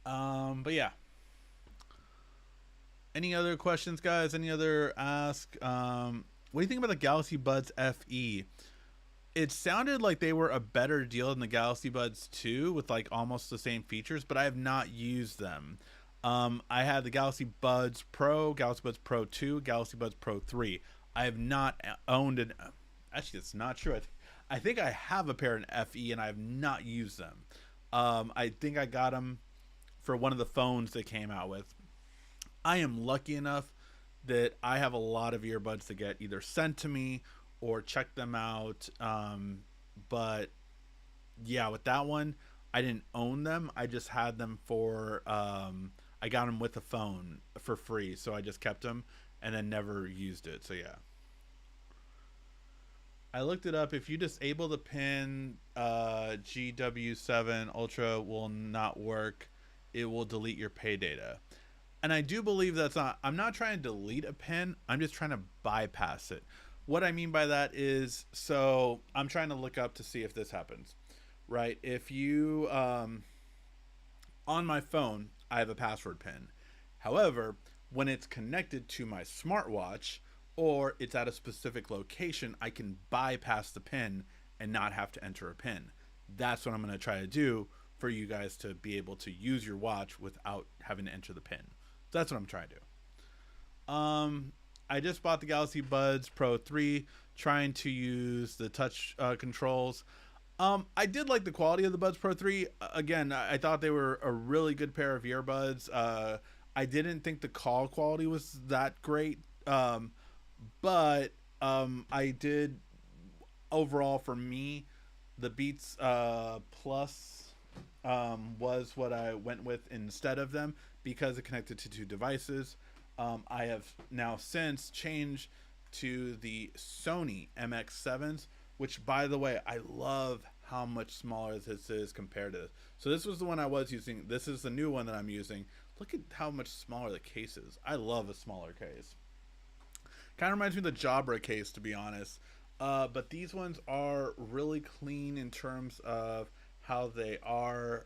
A: But yeah. Any other questions, guys? Any other ask? What do you think about the Galaxy Buds FE? It sounded like they were a better deal than the Galaxy Buds 2 with like almost the same features, but I have not used them. I had the Galaxy Buds Pro, Galaxy Buds Pro 2, Galaxy Buds Pro 3. I have not owned an. Actually, that's not true. I think I have a pair in FE and I have not used them. I think I got them for one of the phones they came out with. I am lucky enough that I have a lot of earbuds that get either sent to me or check them out. But yeah, with that one, I didn't own them. I just had them for. I got them with the phone for free, so I just kept them and then never used it. So yeah. I looked it up. If you disable the pin, GW7 Ultra will not work. It will delete your pay data. And I do believe that's not. I'm not trying to delete a pin. I'm just trying to bypass it. What I mean by that is, so I'm trying to look up to see if this happens, right? If you, on my phone, I have a password pin. However, when it's connected to my smartwatch or it's at a specific location, I can bypass the pin and not have to enter a pin. That's what I'm going to try to do for you guys to be able to use your watch without having to enter the pin. So that's what I'm trying to do. I just bought the Galaxy Buds Pro 3, trying to use the touch controls. I did like the quality of the Buds Pro 3. Again, I thought they were a really good pair of earbuds. I didn't think the call quality was that great. But I did, overall for me, the Beats Plus was what I went with instead of them because it connected to two devices. I have now since changed to the Sony MX7s, which, by the way, I love how much smaller this is compared to this. So this was the one I was using. This is the new one that I'm using. Look at how much smaller the case is. I love a smaller case. Kind of reminds me of the Jabra case, to be honest. But these ones are really clean in terms of how they are.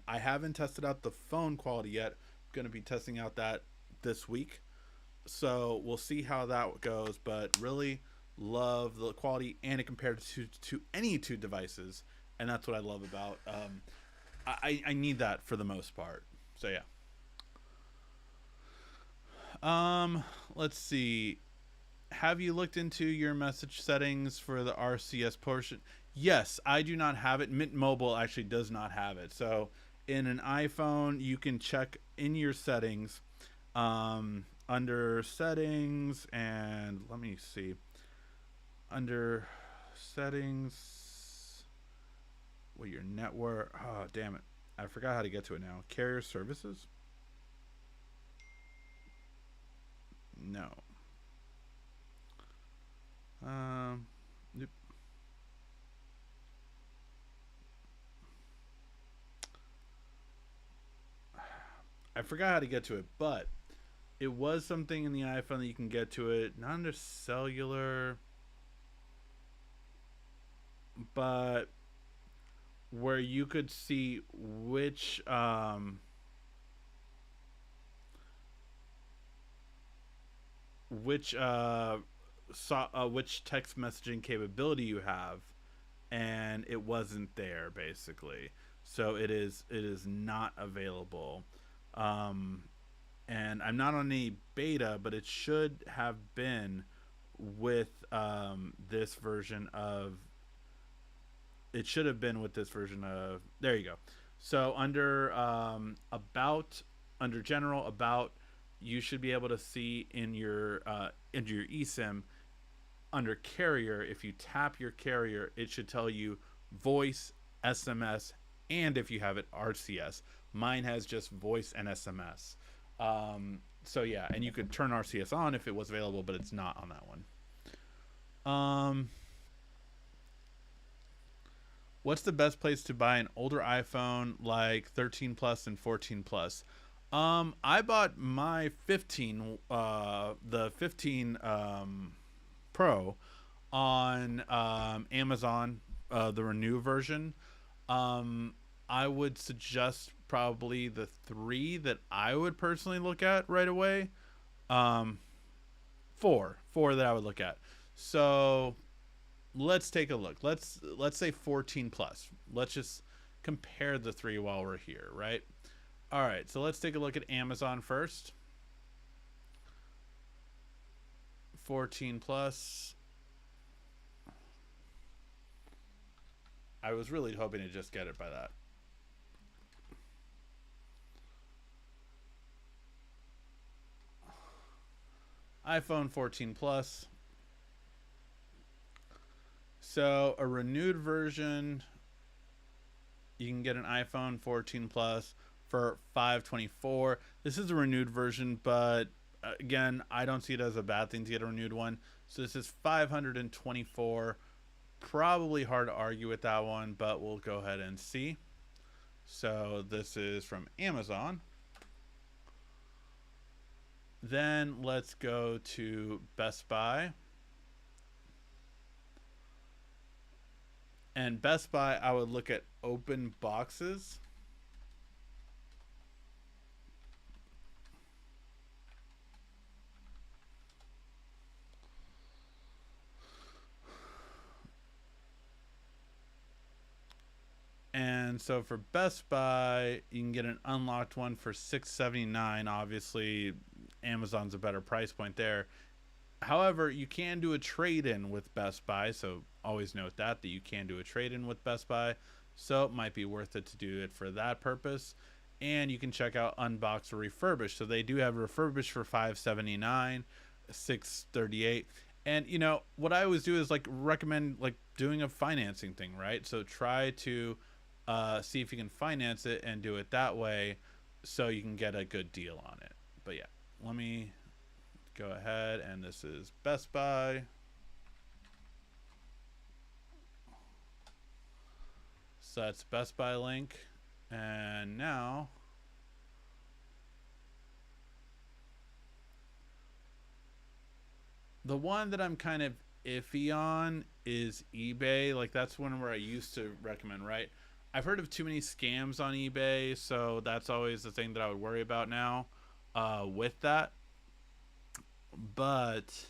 A: I haven't tested out the phone quality yet. I'm going to be testing out that this week. So we'll see how that goes. But really love the quality and it compared to any two devices. And that's what I love about. I need that for the most part. So yeah. Let's see. Have you looked into your message settings for the RCS portion? Yes, I do not have it. Mint Mobile actually does not have it. So in an iPhone, you can check in your settings, under settings, and let me see. Under settings, well, your network. Oh, damn it. I forgot how to get to it now. Carrier services? No. Nope. I forgot how to get to it, but it was something in the iPhone that you can get to it, not under cellular, but where you could see which which text messaging capability you have, and it wasn't there basically. So it is not available. And I'm not on any beta, but it should have been with this version of. It should have been with this version of. There you go. So under about, under general about, you should be able to see in your eSIM under carrier. If you tap your carrier, it should tell you voice, SMS, and if you have it, RCS. Mine has just voice and SMS. So yeah, and you could turn RCS on if it was available, but it's not on that one. What's the best place to buy an older iPhone like 13 plus and 14 plus? I bought my 15, the 15 Pro on Amazon, the Renew version. I would suggest probably the 3 that I would personally look at right away. 4 that I would look at. So let's take a look. Let's say 14 plus. Let's just compare the three while we're here, right? All right, so let's take a look at Amazon first. 14 plus. I was really hoping to just get it by that. iPhone 14 plus. So a renewed version, you can get an iPhone 14 plus for $524. This is a renewed version, but again, I don't see it as a bad thing to get a renewed one. So this is $524. Probably hard to argue with that one, but we'll go ahead and see. So this is from Amazon. Then let's go to Best Buy. And Best Buy, I would look at open boxes. And so for Best Buy, you can get an unlocked one for $679. Obviously, Amazon's a better price point there. However, you can do a trade-in with Best Buy, so always note that you can do a trade-in with Best Buy. So it might be worth it to do it for that purpose. And you can check out Unbox or Refurbished. So they do have Refurbished for $579, $638. And you know what I always do is like recommend like doing a financing thing, right? So try to see if you can finance it and do it that way, so you can get a good deal on it. But yeah, let me go ahead, and this is Best Buy. So that's Best Buy link. And now the one that I'm kind of iffy on is eBay. Like that's one where I used to recommend, right? I've heard of too many scams on eBay, so that's always the thing that I would worry about now with that. But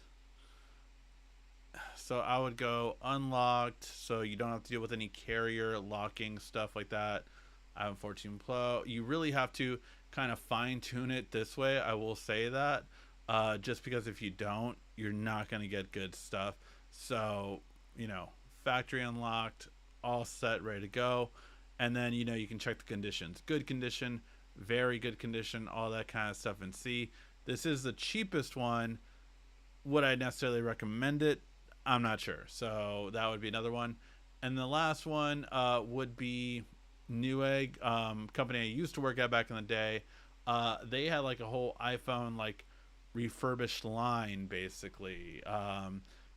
A: so I would go unlocked, so you don't have to deal with any carrier locking stuff like that. iPhone 14 Pro. You really have to kind of fine tune it this way. I will say that, just because if you don't, you're not going to get good stuff. So you know, factory unlocked, all set, ready to go. And then you know you can check the conditions: good condition, very good condition, all that kind of stuff, and see. This is the cheapest one. Would I necessarily recommend it? I'm not sure. So that would be another one. And the last one would be Newegg, company I used to work at back in the day. They had like a whole iPhone like refurbished line basically.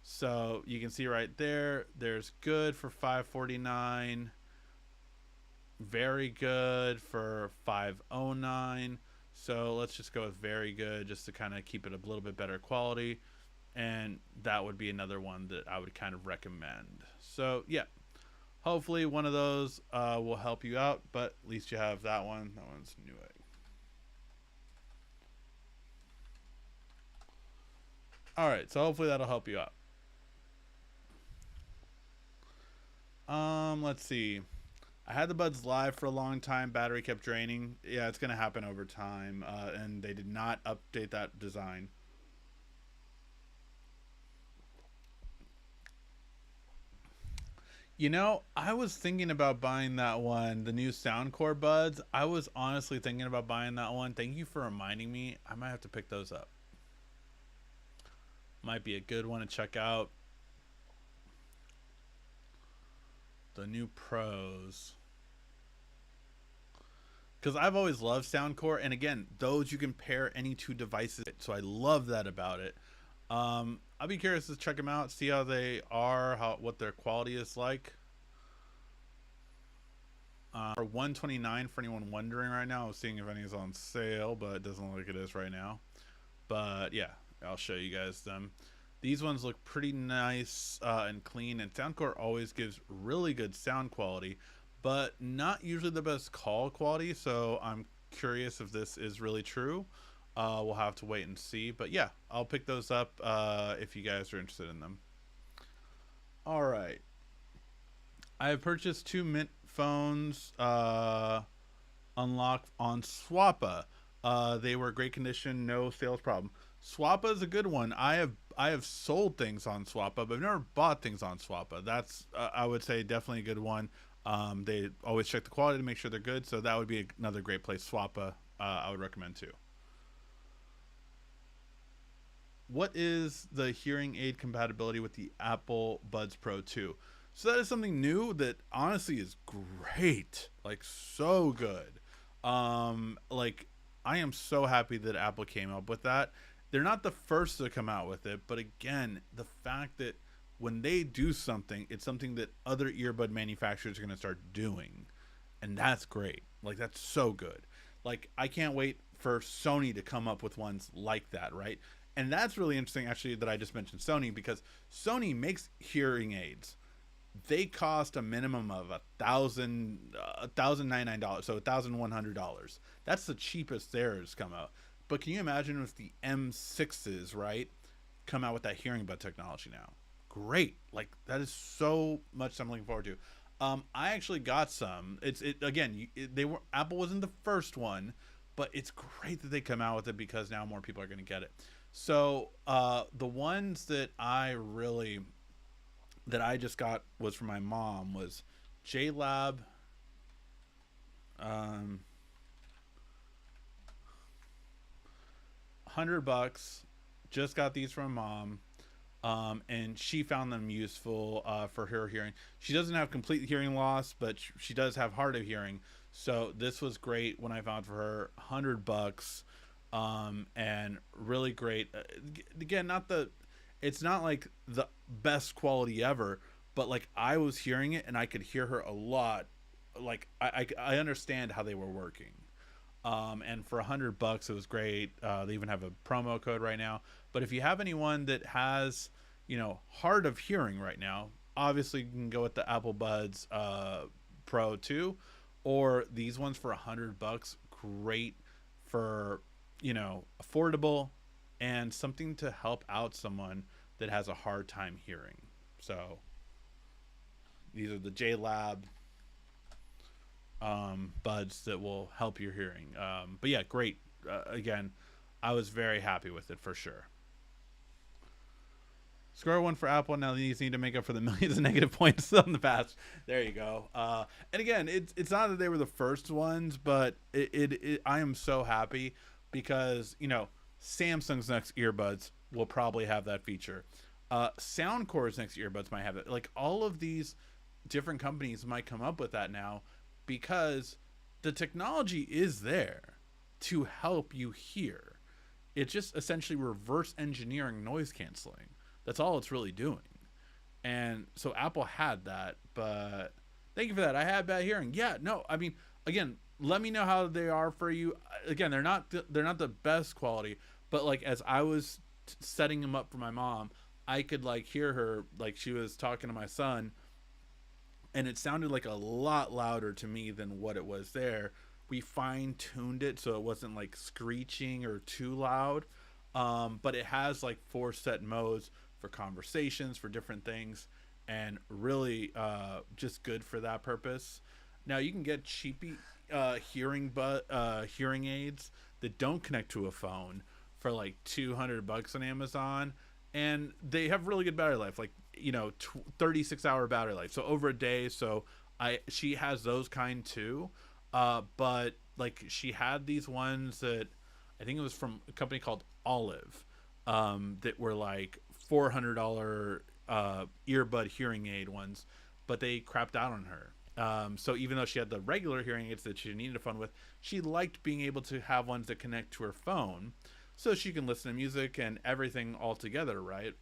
A: So you can see right there, there's good for $549, very good for $509. So let's just go with very good just to kind of keep it a little bit better quality. And that would be another one that I would kind of recommend. So yeah, hopefully one of those will help you out, but at least you have that one. That one's Newegg. All right, so hopefully that'll help you out. Let's see. I had the buds live for a long time. Battery kept draining. Yeah, it's gonna happen over time, and they did not update that design. You know, I was thinking about buying that one, the new Soundcore buds. I was honestly thinking about buying that one. Thank you for reminding me. I might have to pick those up. Might be a good one to check out. The new Pros. Because I've always loved Soundcore, and again, those you can pair any two devices, so I love that about it. I'll be curious to check them out, see how they are, what their quality is like. For $129 for anyone wondering right now. I was seeing if any is on sale, but it doesn't look like it is right now. But yeah, I'll show you guys them. These ones look pretty nice and clean, and Soundcore always gives really good sound quality, but not usually the best call quality. So I'm curious if this is really true. We'll have to wait and see. But yeah, I'll pick those up if you guys are interested in them. All right. I have purchased two Mint phones. Unlocked on Swappa. They were great condition, no sales problem. Swappa is a good one. I have sold things on Swappa, but I've never bought things on Swappa. That's I would say definitely a good one. They always check the quality to make sure they're good, so that would be another great place. Swappa, I would recommend too. What is the hearing aid compatibility with the Apple Buds Pro 2? So that is something new that honestly is great, like so good. Like I am so happy that Apple came up with that. They're not the first to come out with it, but again, the fact that when they do something, it's something that other earbud manufacturers are going to start doing, and that's great. Like that's so good. Like I can't wait for Sony to come up with ones like that, right? And that's really interesting actually that I just mentioned Sony because Sony makes hearing aids. They cost a minimum of $1,099, so $1,100. That's the cheapest theirs come out. But can you imagine if the M6s, right, come out with that hearing bud technology now? Great, like that is so much I'm looking forward to. I actually got some. It's it again. They were Apple wasn't the first one, but it's great that they come out with it because now more people are going to get it. So the ones that I just got was from my mom was JLab, 100 bucks. Just got these from mom. And she found them useful for her hearing. She doesn't have complete hearing loss, but she does have hard of hearing. So this was great when I found for her 100 bucks, and really great. Again, not the, it's not like the best quality ever, but like I was hearing it and I could hear her a lot. Like I understand how they were working. And for 100 bucks, it was great. They even have a promo code right now. But if you have anyone that has, hard of hearing right now, obviously you can go with the Apple Buds Pro 2, or these ones for 100 bucks. Great for, affordable and something to help out someone that has a hard time hearing. So these are the JLab buds that will help your hearing. But yeah, great. Again, I was very happy with it for sure. Score one for Apple. Now these need to make up for the millions of negative points on the past. There you go. And again, it's not that they were the first ones, but I am so happy because Samsung's next earbuds will probably have that feature. Soundcore's next earbuds might have it. Like all of these different companies might come up with that now because the technology is there to help you hear. It's just essentially reverse engineering noise canceling. That's all it's really doing. And so Apple had that, but thank you for that. I had bad hearing. Yeah, no, I mean, again, let me know how they are for you. Again, they're not the best quality, but like as I was setting them up for my mom, I could like hear her like she was talking to my son, and it sounded like a lot louder to me than what it was there. We fine tuned it so it wasn't like screeching or too loud, but it has like four set modes for conversations, for different things, and really just good for that purpose. Now you can get cheapy hearing aids that don't connect to a phone for like 200 bucks on Amazon, and they have really good battery life, like 36-hour battery life, so over a day. So she has those kind too, but like she had these ones that I think it was from a company called Olive, that were like $400 earbud hearing aid ones, but they crapped out on her. So even though she had the regular hearing aids that she needed fun with, she liked being able to have ones that connect to her phone so she can listen to music and everything all together, right?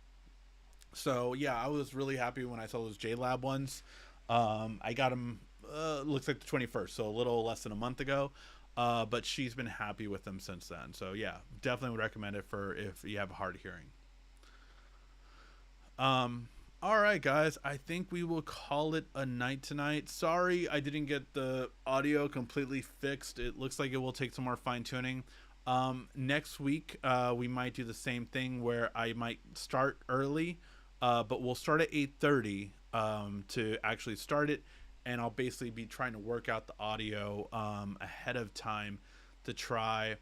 A: So yeah, I was really happy when I saw those JLab ones. I got them, looks like the 21st, so a little less than a month ago. But she's been happy with them since then. So yeah, definitely would recommend it for if you have hard hearing. All right, guys, I think we will call it a night tonight. Sorry I didn't get the audio completely fixed. It looks like it will take some more fine tuning. Next week, we might do the same thing where I might start early, but we'll start at 8:30 to actually start it, and I'll basically be trying to work out the audio ahead of time to try.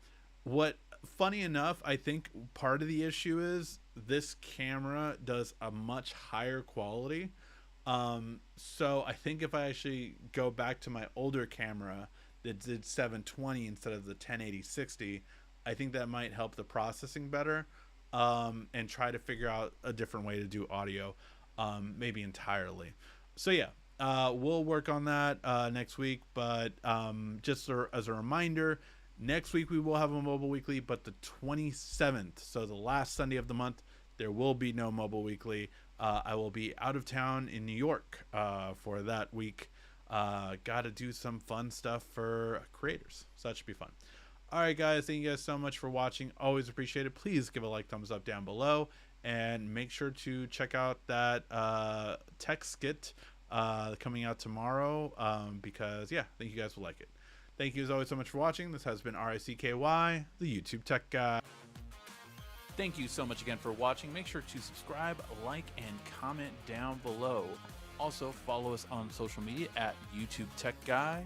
A: What, funny enough, I think part of the issue is this camera does a much higher quality. So I think if I actually go back to my older camera that did 720 instead of the 1080/60, I think that might help the processing better, and try to figure out a different way to do audio, maybe entirely. So yeah, we'll work on that next week. But just as a reminder, next week we will have a Mobile Weekly, but the 27th, so the last Sunday of the month, there will be no Mobile Weekly. I will be out of town in New York for that week. Got to do some fun stuff for creators, so that should be fun. All right, guys, thank you guys so much for watching. Always appreciate it. Please give a like, thumbs up down below, and make sure to check out that tech skit coming out tomorrow, because yeah, I think you guys will like it. Thank you as always so much for watching. This has been RICKY, the YouTube Tech Guy. Thank you so much again for watching. Make sure to subscribe, like, and comment down below. Also, follow us on social media at YouTube Tech Guy,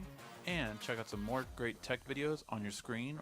A: and check out some more great tech videos on your screen